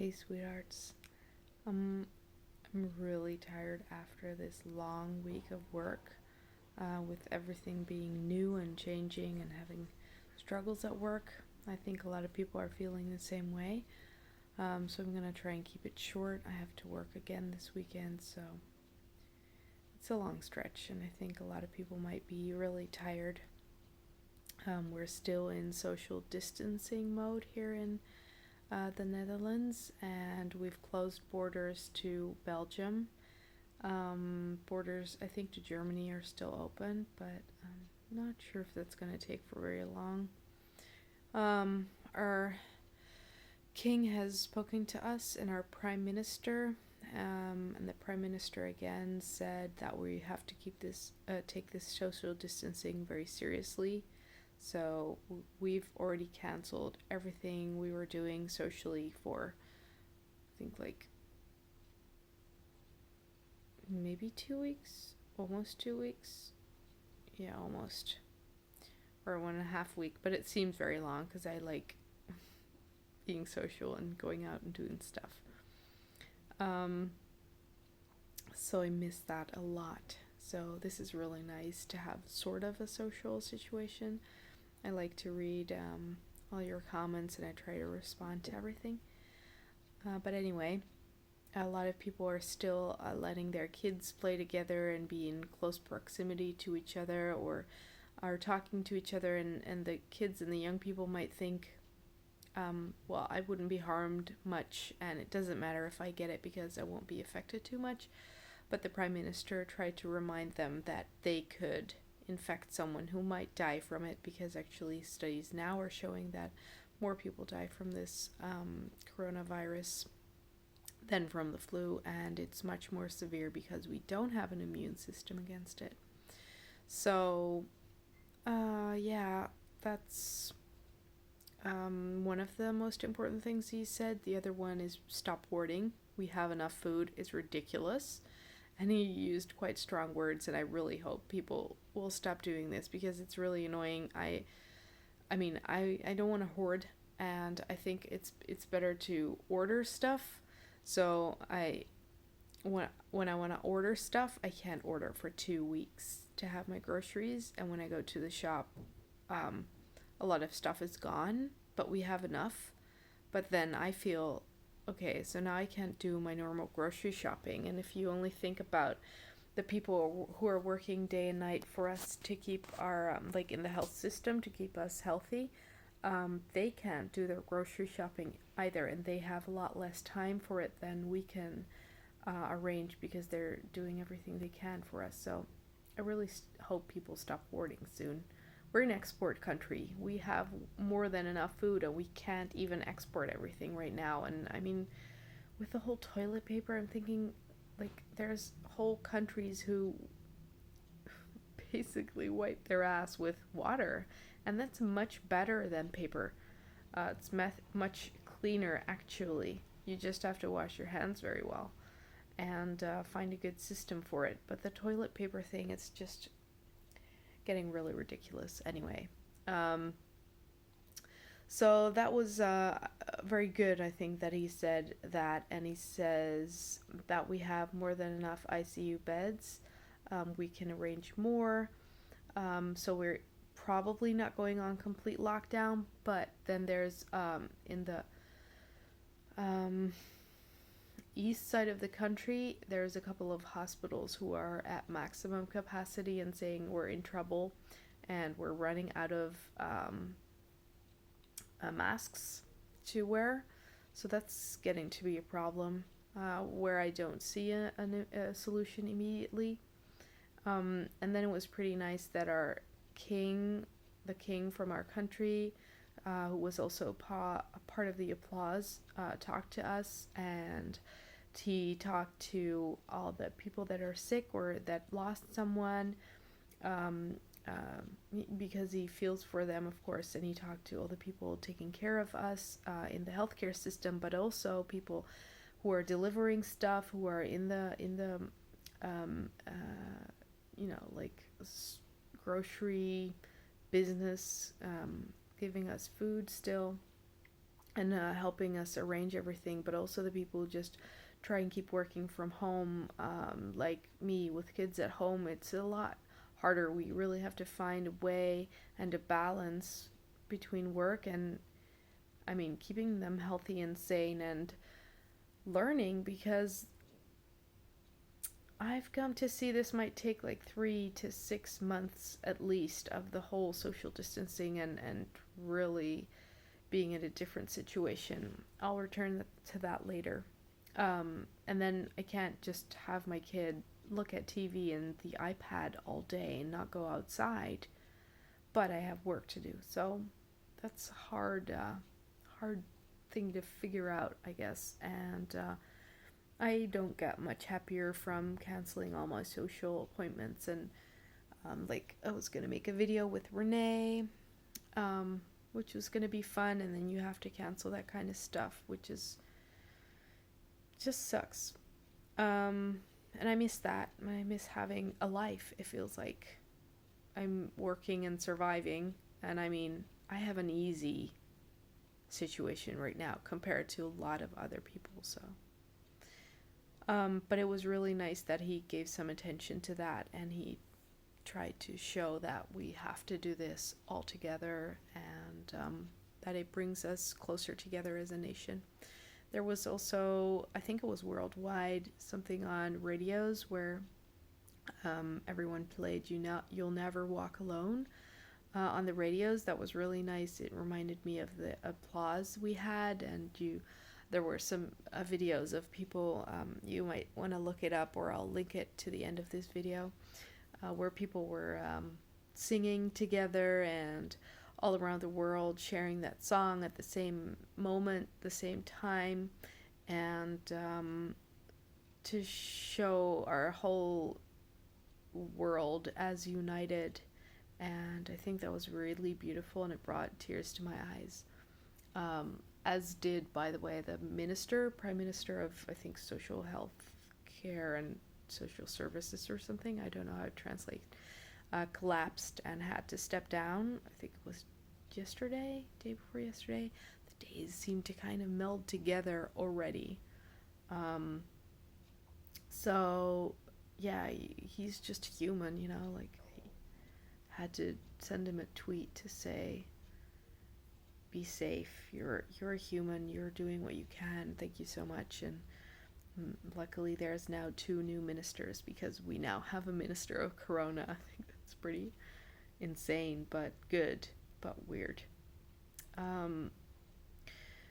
Hey, sweethearts. I'm really tired after this long week of work, with everything being new and changing and having struggles at work. I think a lot of people are feeling the same way. So I'm going to try and keep it short. I have to work again this weekend, so it's a long stretch, and I think a lot of people might be really tired. We're still in social distancing mode here in the Netherlands, and we've closed borders to Belgium. Borders, I think, to Germany are still open, but I'm not sure if that's going to take for very long. Our king has spoken to us and our prime minister, and the prime minister again said that we have to take this social distancing very seriously. So we've already canceled everything we were doing socially for, I think, like maybe 2 weeks, almost 2 weeks. Yeah, almost. Or 1.5 weeks, but it seems very long because I like being social and going out and doing stuff. So I miss that a lot. So this is really nice to have sort of a social situation. I like to read all your comments and I try to respond to everything. But anyway, a lot of people are still letting their kids play together and be in close proximity to each other, or are talking to each other, and the kids and the young people might think, well, I wouldn't be harmed much and it doesn't matter if I get it because I won't be affected too much. But the Prime Minister tried to remind them that they could infect someone who might die from it, because actually studies now are showing that more people die from this coronavirus than from the flu, and it's much more severe because we don't have an immune system against it. So, yeah, that's one of the most important things he said. The other one is stop hoarding. We have enough food. It's ridiculous. And he used quite strong words, and I really hope people will stop doing this because it's really annoying. I don't want to hoard, and I think it's better to order stuff. So when I want to order stuff, I can't order for 2 weeks to have my groceries, and when I go to the shop, a lot of stuff is gone, but we have enough. But then I feel, okay, so now I can't do my normal grocery shopping. And if you only think about the people who are working day and night for us to keep our, like in the health system, to keep us healthy, they can't do their grocery shopping either. And they have a lot less time for it than we can arrange, because they're doing everything they can for us. So I really hope people stop hoarding soon. We're an export country. We have more than enough food, and we can't even export everything right now. And I mean, with the whole toilet paper, I'm thinking, like, there's whole countries who basically wipe their ass with water, and that's much better than paper. It's much cleaner, actually. You just have to wash your hands very well and find a good system for it. But the toilet paper thing, it's just getting really ridiculous anyway. So that was very good, I think, that he said that. And he says that we have more than enough ICU beds. We can arrange more. So we're probably not going on complete lockdown, but then there's in the east side of the country, there's a couple of hospitals who are at maximum capacity and saying we're in trouble and we're running out of masks to wear. So that's getting to be a problem, where I don't see a solution immediately. And then it was pretty nice that our king, the king from our country, who was also a part of the applause, talked to us, and he talked to all the people that are sick or that lost someone, because he feels for them, of course, and he talked to all the people taking care of us in the healthcare system, but also people who are delivering stuff, who are in the like grocery business, giving us food still. and helping us arrange everything, but also the people who just try and keep working from home, like me with kids at home. It's a lot harder. We really have to find a way and a balance between work and, I mean, keeping them healthy and sane and learning, because I've come to see this might take like 3 to 6 months at least of the whole social distancing and really being in a different situation. I'll return to that later. And then I can't just have my kid look at TV and the iPad all day and not go outside, but I have work to do. So that's a hard thing to figure out, I guess. And I don't get much happier from canceling all my social appointments. And like, I was gonna make a video with Renee, which was gonna be fun, and then you have to cancel that kind of stuff, which is just sucks. And I miss that. I miss having a life. It feels like I'm working and surviving, and I mean, I have an easy situation right now compared to a lot of other people. So but it was really nice that he gave some attention to that, and he tried to show that we have to do this all together, and that it brings us closer together as a nation. There was also, I think it was worldwide, something on radios where everyone played You'll Never Walk Alone on the radios. That was really nice. It reminded me of the applause we had, and there were some videos of people, you might want to look it up, or I'll link it to the end of this video, where people were singing together and all around the world sharing that song at the same moment, the same time, and to show our whole world as united. And I think that was really beautiful, and it brought tears to my eyes. As did, by the way, the Prime Minister of, I think, Social Health Care and Social Services or something, I don't know how to translate, collapsed and had to step down. I think it was day before yesterday. The days seem to kind of meld together already. So, yeah, he's just human, like, I had to send him a tweet to say, be safe, you're a human, you're doing what you can, thank you so much. And luckily there's now 2 new ministers, because we now have a minister of corona. I think that's pretty insane, but good, but weird.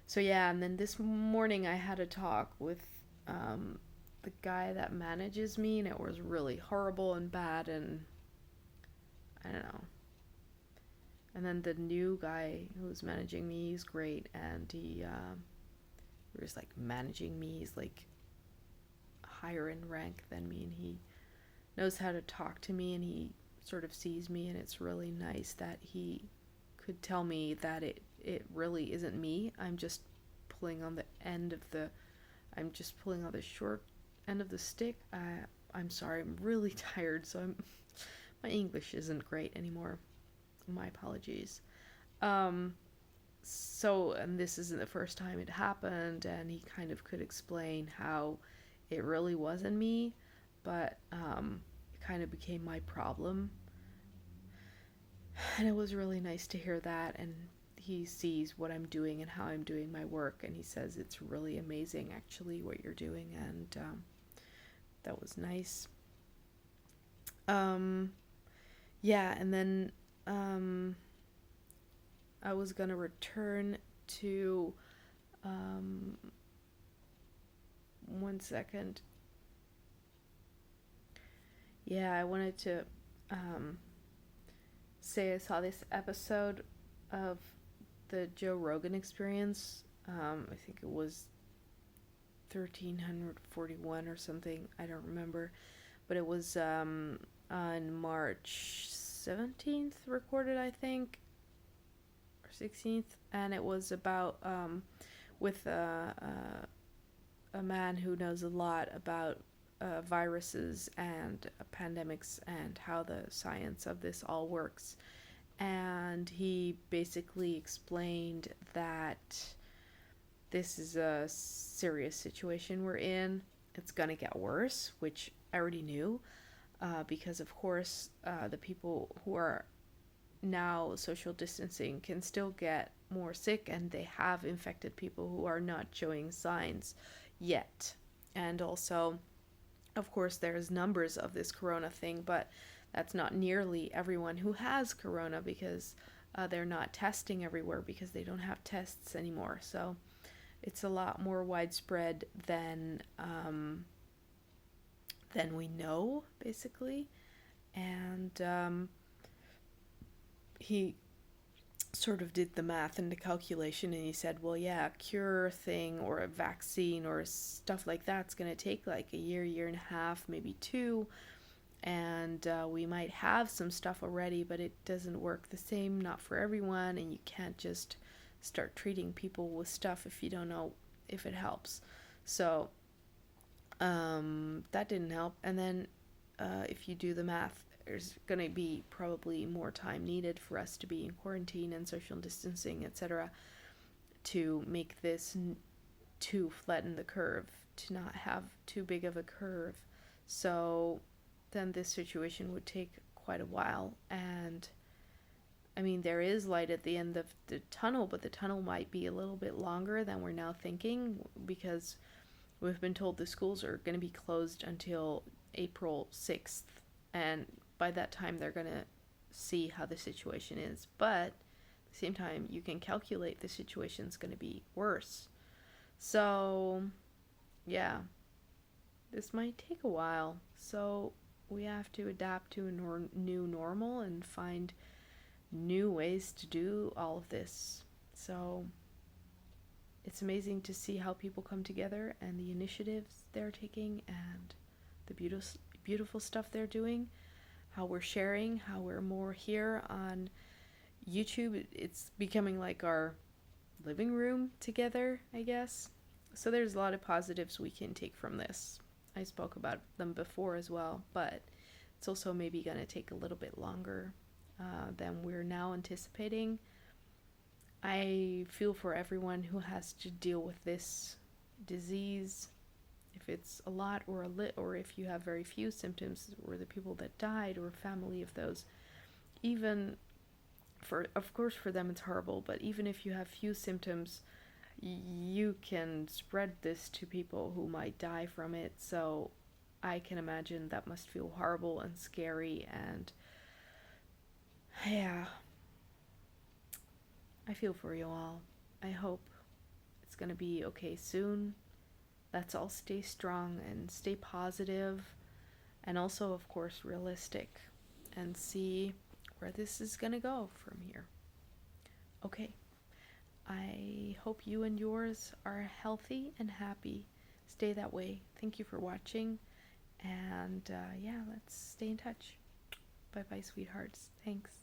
So yeah, and then this morning I had a talk with the guy that manages me, and it was really horrible and bad, and I don't know. And then the new guy who's managing me, he's great, and he was like managing me. He's like higher in rank than me, and he knows how to talk to me, and he sort of sees me, and it's really nice that he could tell me that it really isn't me. I'm just pulling on the short end of the stick. I'm sorry, I'm really tired, so my English isn't great anymore. My apologies. So, and this isn't the first time it happened, and he kind of could explain how it really wasn't me, but it kind of became my problem. And it was really nice to hear that, and he sees what I'm doing and how I'm doing my work, and he says it's really amazing actually what you're doing, and that was nice. Yeah, and then I was gonna return to 1 second. Yeah, I wanted to say I saw this episode of the Joe Rogan Experience. I think it was 1341 or something. I don't remember, but it was on March 17th recorded, I think, or 16th, and it was about with a man who knows a lot about viruses and pandemics and how the science of this all works. And he basically explained that this is a serious situation we're in. It's gonna get worse, which I already knew, because of course the people who are now social distancing can still get more sick, and they have infected people who are not showing signs yet. And also, of course, there's numbers of this corona thing, but that's not nearly everyone who has corona, because they're not testing everywhere because they don't have tests anymore. So it's a lot more widespread than we know, basically. And he sort of did the math and the calculation, and he said, well, yeah, a cure thing or a vaccine or stuff like that's going to take like a year and a half, maybe 2. And we might have some stuff already, but it doesn't work the same, not for everyone, and you can't just start treating people with stuff if you don't know if it helps. So that didn't help. And then if you do the math, there's going to be probably more time needed for us to be in quarantine and social distancing, etc., to make this, to flatten the curve, to not have too big of a curve. So then this situation would take quite a while. And I mean, there is light at the end of the tunnel, but the tunnel might be a little bit longer than we're now thinking, because we've been told the schools are going to be closed until April 6th. And by that time, they're going to see how the situation is. But at the same time, you can calculate the situation's going to be worse. So, yeah, this might take a while. So we have to adapt to a new normal and find new ways to do all of this. So it's amazing to see how people come together and the initiatives they're taking and the beautiful stuff they're doing, how we're sharing, how we're more here on YouTube. It's becoming like our living room together, I guess. So there's a lot of positives we can take from this. I spoke about them before as well, but it's also maybe going to take a little bit longer than we're now anticipating. I feel for everyone who has to deal with this disease, if it's a lot or or if you have very few symptoms, or the people that died or family of those. Even of course for them it's horrible, but even if you have few symptoms, you can spread this to people who might die from it. So I can imagine that must feel horrible and scary. And yeah, I feel for you all. I hope it's going to be okay soon. Let's all stay strong and stay positive, and also, of course, realistic, and see where this is going to go from here. Okay. I hope you and yours are healthy and happy. Stay that way. Thank you for watching. And yeah, let's stay in touch. Bye bye, sweethearts. Thanks.